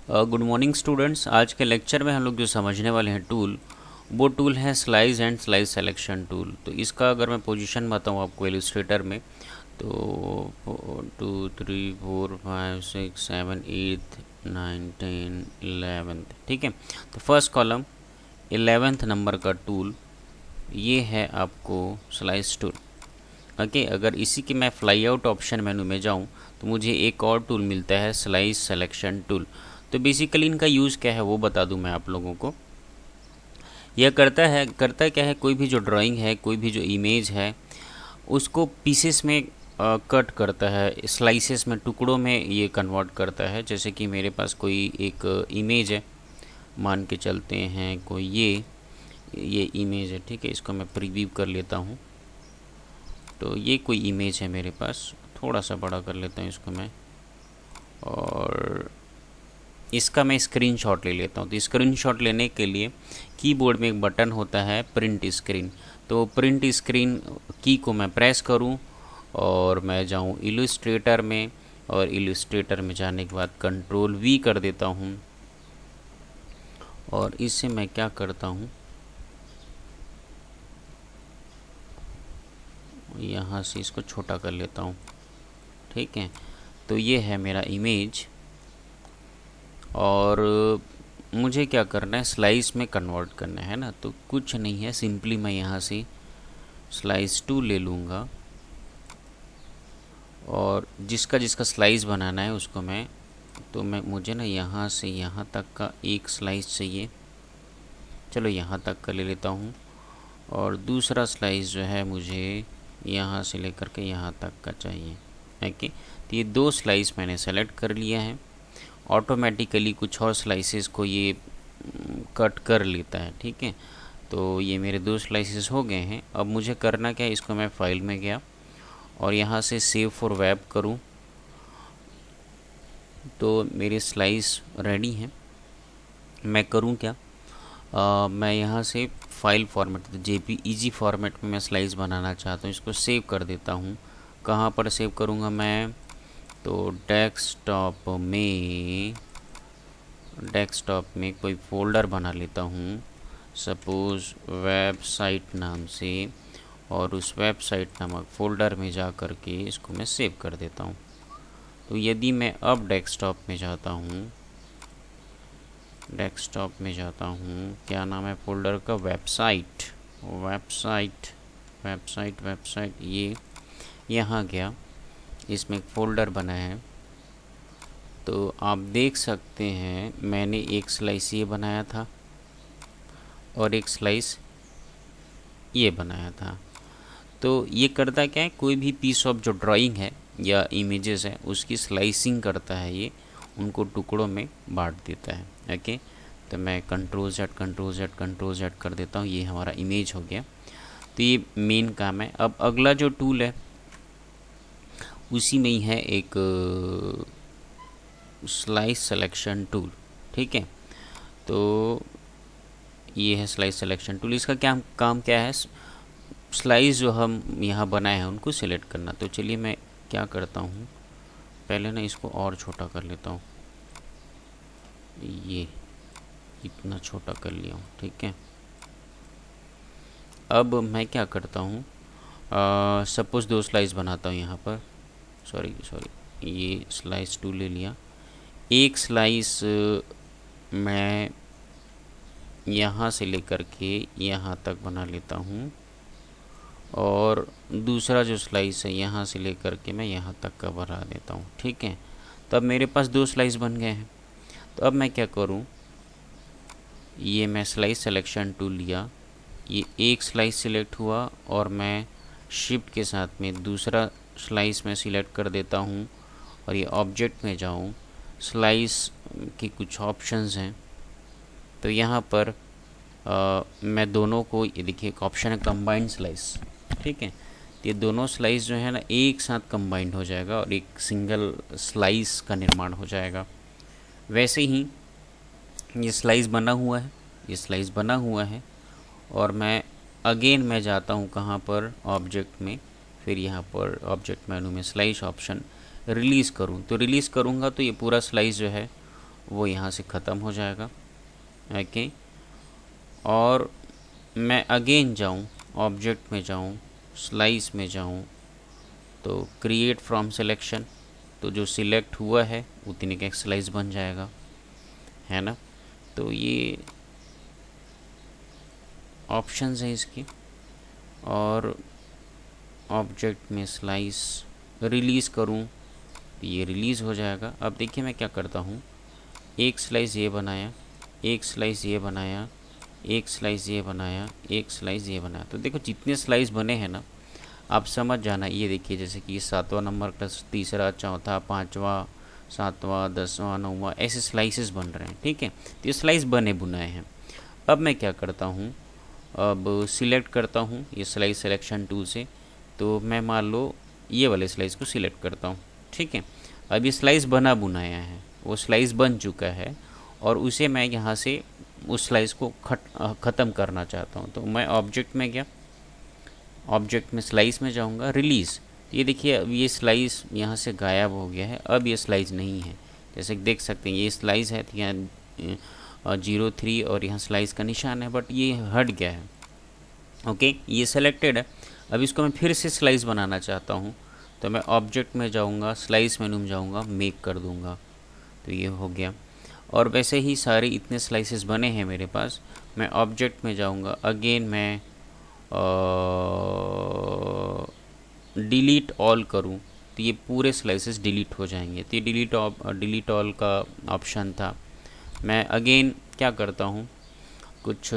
Good morning students. आज के lecture में हम लोग जो समझने वाले हैं टूल, वो टूल है slice and slice selection tool. तो इसका अगर मैं पोजीशन बताऊँ आपको इलस्ट्रेटर में, तो 2 3 4 5 6 7 8 9 10 11, ठीक है। तो फर्स्ट कॉलम 11th नंबर का टूल ये है आपको स्लाइस टूल। ओके, अगर इसी के मैं फ्लाई आउट ऑप्शन मेनू में जाऊं तो मुझे एक और टूल मिलता है स्लाइस सिलेक्शन टूल। तो बेसिकली इनका यूज़ क्या है वो बता दूं मैं आप लोगों को। यह करता क्या है, कोई भी जो ड्राइंग है, कोई भी जो इमेज है, उसको पीसेस में कट करता है, स्लाइसेस में, टुकड़ों में ये कन्वर्ट करता है। जैसे कि मेरे पास कोई एक इमेज है, मान के चलते हैं कोई ये इमेज है, ठीक है। इसको मैं प्रीव्यू कर लेता हूँ। तो ये कोई इमेज है मेरे पास, थोड़ा सा बड़ा कर लेता हूँ इसको मैं, और इसका मैं स्क्रीनशॉट ले लेता हूँ। तो स्क्रीनशॉट लेने के लिए कीबोर्ड में एक बटन होता है प्रिंट स्क्रीन। तो प्रिंट स्क्रीन की को मैं प्रेस करूँ और मैं जाऊँ इलस्ट्रेटर में, और इलस्ट्रेटर में जाने के बाद कंट्रोल वी कर देता हूँ। और इससे मैं क्या करता हूँ, यहाँ से इसको छोटा कर लेता हूँ, ठीक है। तो ये है मेरा इमेज, और मुझे क्या करना है, स्लाइस में कन्वर्ट करना है ना। तो कुछ नहीं है, सिंपली मैं यहाँ से स्लाइस टू ले लूँगा, और जिसका जिसका स्लाइस बनाना है उसको मुझे ना यहाँ से यहाँ तक का एक स्लाइस चाहिए। चलो यहाँ तक का ले लेता हूँ, और दूसरा स्लाइस जो है मुझे यहाँ से लेकर के यहाँ तक का चाहिए। ओके, तो ये दो स्लाइस मैंने सेलेक्ट कर लिया है। ऑटोमेटिकली कुछ और स्लाइसेस को ये कट कर लेता है, ठीक है। तो ये मेरे दो स्लाइसेस हो गए हैं। अब मुझे करना क्या है, इसको मैं फाइल में गया और यहाँ से सेव फॉर वेब करूँ, तो मेरे स्लाइस रेडी हैं। मैं करूँ क्या, मैं यहाँ से फाइल फॉर्मेट, तो जेपीईजी फॉर्मेट में मैं स्लाइस बनाना चाहता हूँ। इसको सेव कर देता हूँ। कहाँ पर सेव करूँगा मैं, तो डेस्कटॉप में कोई फ़ोल्डर बना लेता हूँ, सपोज़ वेबसाइट नाम से, और उस वेबसाइट नामक फ़ोल्डर में जा कर के इसको मैं सेव कर देता हूँ। तो यदि मैं अब डेस्कटॉप में जाता हूँ, क्या नाम है फ़ोल्डर का, वेबसाइट, ये यहाँ गया, इसमें एक फ़ोल्डर बना है। तो आप देख सकते हैं मैंने एक स्लाइस ये बनाया था और एक स्लाइस ये बनाया था। तो ये करता क्या है, कोई भी पीस ऑफ जो ड्राइंग है या इमेजेस है उसकी स्लाइसिंग करता है, ये उनको टुकड़ों में बांट देता है। ओके, तो मैं कंट्रोल जेड कर देता हूँ। ये हमारा इमेज हो गया। तो ये मेन काम है। अब अगला जो टूल है उसी में ही है एक स्लाइस सिलेक्शन टूल, ठीक है। तो ये है स्लाइस सिलेक्शन टूल। इसका क्या काम क्या है, स्लाइस जो हम यहाँ बनाए हैं उनको सिलेक्ट करना। तो चलिए मैं क्या करता हूँ, पहले ना इसको और छोटा कर लेता हूँ, ये इतना छोटा कर लिया हूँ, ठीक है। अब मैं क्या करता हूँ, सपोज़ दो स्लाइस बनाता हूँ यहाँ पर, सॉरी ये स्लाइस टू ले लिया। एक स्लाइस मैं यहाँ से लेकर के यहाँ तक बना लेता हूँ, और दूसरा जो स्लाइस है यहाँ से लेकर के मैं यहाँ तक का बना देता हूँ, ठीक है। तो अब मेरे पास दो स्लाइस बन गए हैं। तो अब मैं क्या करूँ, ये मैं स्लाइस सिलेक्शन टूल लिया, ये एक स्लाइस सिलेक्ट हुआ, और मैं शिफ्ट के साथ में दूसरा स्लाइस में सिलेक्ट कर देता हूँ, और ये ऑब्जेक्ट में जाऊँ, स्लाइस की कुछ ऑप्शंस हैं। तो यहाँ पर मैं दोनों को, ये देखिए एक ऑप्शन है कंबाइंड स्लाइस, ठीक है। तो ये दोनों स्लाइस जो है ना एक साथ कंबाइंड हो जाएगा और एक सिंगल स्लाइस का निर्माण हो जाएगा। वैसे ही ये स्लाइस बना हुआ है, और मैं जाता हूँ कहाँ पर, ऑब्जेक्ट में, फिर यहाँ पर ऑब्जेक्ट मेनू में स्लाइस ऑप्शन रिलीज़ करूँ। तो रिलीज़ करूँगा तो ये पूरा स्लाइस जो है वो यहाँ से ख़त्म हो जाएगा। ओके, और मैं अगेन जाऊँ, ऑब्जेक्ट में जाऊँ, स्लाइस में जाऊँ, तो क्रिएट फ्रॉम सिलेक्शन, तो जो सिलेक्ट हुआ है उतने का एक स्लाइस बन जाएगा, है ना। तो ये ऑप्शंस हैं इसकी। और ऑब्जेक्ट में स्लाइस रिलीज़ करूँ तो ये रिलीज़ हो जाएगा। अब देखिए मैं क्या करता हूँ, एक स्लाइस ये बनाया, एक स्लाइस ये बनाया, एक स्लाइस ये बनाया, एक स्लाइस ये बनाया। तो देखो जितने स्लाइस बने हैं ना, आप समझ जाना। ये देखिए जैसे कि 7वां नंबर का तीसरा, चौथा, 5वां, 7वां, 10वां, 9वां, ऐसे स्लाइसेस बन रहे हैं। ठीक है, तो ये स्लाइस बने बुनाए हैं। अब मैं क्या करता हूँ, अब सिलेक्ट करता हूँ ये स्लाइस सिलेक्शन टूल से, तो मैं मान लो ये वाले स्लाइस को सिलेक्ट करता हूँ। ठीक है, अब ये स्लाइस बना बुनाया है, वो स्लाइस बन चुका है, और उसे मैं यहाँ से उस स्लाइस को ख़त्म करना चाहता हूँ। तो मैं ऑब्जेक्ट में गया, ऑब्जेक्ट में स्लाइस में जाऊँगा, रिलीज़। ये देखिए अब ये स्लाइस यहाँ से गायब हो गया है, अब ये स्लाइस नहीं है। जैसे कि देख सकते हैं ये स्लाइस है, तो यहाँ 03 और यहाँ स्लाइस का निशान है, बट ये हट गया है। ओके, ये सेलेक्टेड है। अब इसको मैं फिर से स्लाइस बनाना चाहता हूँ, तो मैं ऑब्जेक्ट में जाऊँगा, स्लाइस मेनू में जाऊँगा, मेक कर दूँगा, तो ये हो गया। और वैसे ही सारे इतने स्लाइसेस बने हैं मेरे पास। मैं ऑब्जेक्ट में जाऊँगा, अगेन मैं डिलीट ऑल करूँ तो ये पूरे स्लाइसेस डिलीट हो जाएंगे। तो ये डिलीट ऑल का ऑप्शन था। मैं अगेन क्या करता हूँ, कुछ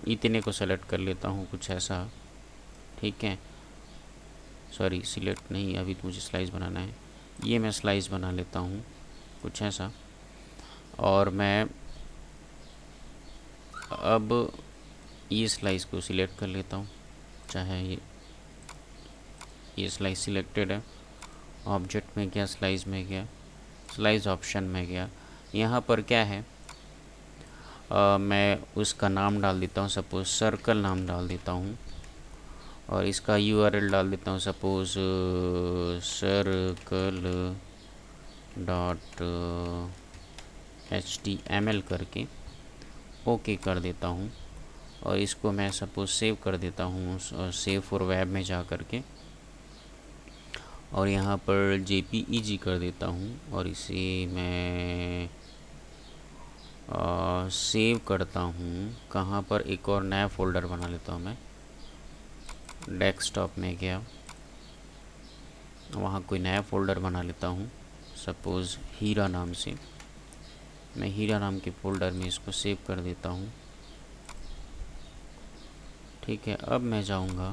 इतने को सेलेक्ट कर लेता हूँ, कुछ ऐसा। ठीक है, सॉरी सिलेक्ट नहीं, अभी तो मुझे स्लाइस बनाना है। ये मैं स्लाइस बना लेता हूँ कुछ ऐसा, और मैं अब ये स्लाइस को सिलेक्ट कर लेता हूँ, चाहे ये स्लाइस सिलेक्टेड है। ऑब्जेक्ट में गया, स्लाइस में गया, स्लाइस ऑप्शन में गया। यहाँ पर क्या है, मैं उसका नाम डाल देता हूँ, सपोज़ सर्कल नाम डाल देता हूँ, और इसका URL डाल देता हूँ, सपोज़ सर्कल .html करके ओके कर देता हूँ। और इसको मैं सपोज़ सेव कर देता हूँ, सेव फॉर वेब में जा कर के, और यहाँ पर JPEG कर देता हूँ, और इसे मैं सेव करता हूँ। कहाँ पर, एक और नया फ़ोल्डर बना लेता हूँ मैं। डेस्कटॉप में गया, वहाँ कोई नया फ़ोल्डर बना लेता हूँ, सपोज़ हीरा नाम से। मैं हीरा नाम के फ़ोल्डर में इसको सेव कर देता हूँ। ठीक है, अब मैं जाऊँगा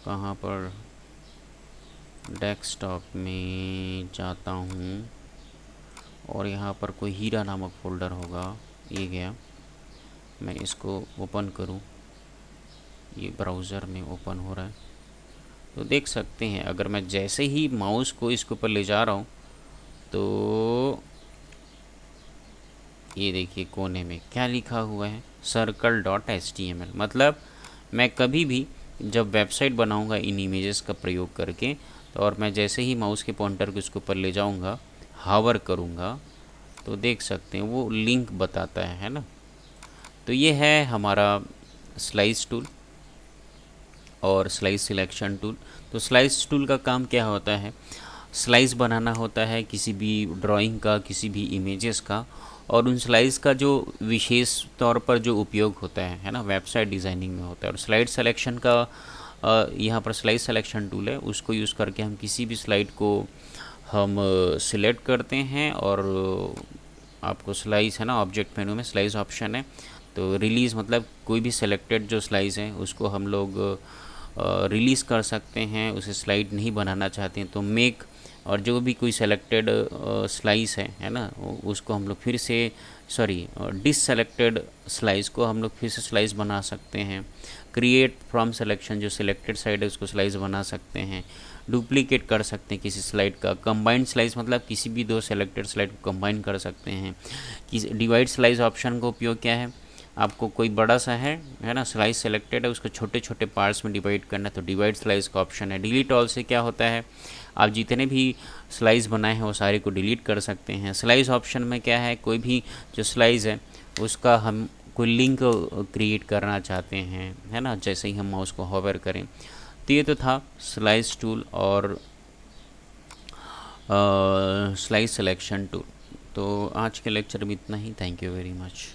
कहाँ पर, डेस्कटॉप में जाता हूँ, और यहाँ पर कोई हीरा नामक फ़ोल्डर होगा, ये गया। मैं इसको ओपन करूँ, ये ब्राउज़र में ओपन हो रहा है, तो देख सकते हैं अगर मैं जैसे ही माउस को इसके ऊपर ले जा रहा हूँ, तो ये देखिए कोने में क्या लिखा हुआ है, circle.html। मतलब मैं कभी भी जब वेबसाइट बनाऊंगा इन इमेजेस का प्रयोग करके, तो और मैं जैसे ही माउस के पॉइंटर को इसके ऊपर ले जाऊंगा, हावर करूंगा, तो देख सकते हैं वो लिंक बताता है ना। तो ये है हमारा स्लाइस टूल और स्लाइस सिलेक्शन टूल। तो स्लाइस टूल का काम क्या होता है, स्लाइस बनाना होता है किसी भी ड्राइंग का, किसी भी इमेजेस का, और उन स्लाइस का जो विशेष तौर पर जो उपयोग होता है ना, वेबसाइट डिज़ाइनिंग में होता है। और स्लाइड सिलेक्शन का यहाँ पर स्लाइड सिलेक्शन टूल है, उसको यूज़ करके हम किसी भी स्लाइड को हम सिलेक्ट करते हैं, और आपको स्लाइस है ना, ऑब्जेक्ट मेनू में स्लाइस ऑप्शन है, तो रिलीज़ मतलब कोई भी सिलेक्टेड जो स्लाइस है उसको हम लोग रिलीज़ कर सकते हैं। उसे स्लाइड नहीं बनाना चाहते हैं तो मेक, और जो भी कोई सेलेक्टेड स्लाइस है ना, उसको हम लोग फिर से डिससेलेक्टेड स्लाइस को हम लोग फिर से स्लाइस बना सकते हैं। क्रिएट फ्रॉम सिलेक्शन, जो सिलेक्टेड साइड है उसको स्लाइस बना सकते हैं। डुप्लीकेट कर सकते हैं किसी स्लाइड का। कंबाइंड स्लाइस मतलब किसी भी दो सेलेक्टेड स्लाइड को कंबाइन कर सकते हैं। डिवाइड स्लाइस ऑप्शन का उपयोग क्या है, आपको कोई बड़ा सा है ना, स्लाइस सेलेक्टेड है, उसको छोटे छोटे पार्ट्स में डिवाइड करना है, तो डिवाइड स्लाइस का ऑप्शन है। डिलीट ऑल से क्या होता है, आप जितने भी स्लाइस बनाए हैं वो सारे को डिलीट कर सकते हैं। स्लाइस ऑप्शन में क्या है, कोई भी जो स्लाइस है उसका हम कोई लिंक क्रिएट करना चाहते हैं, है ना, जैसे ही हम माउस को होवर करें। तो ये तो था स्लाइस टूल और स्लाइस सिलेक्शन टूल। तो आज के लेक्चर में इतना ही। Thank you very much.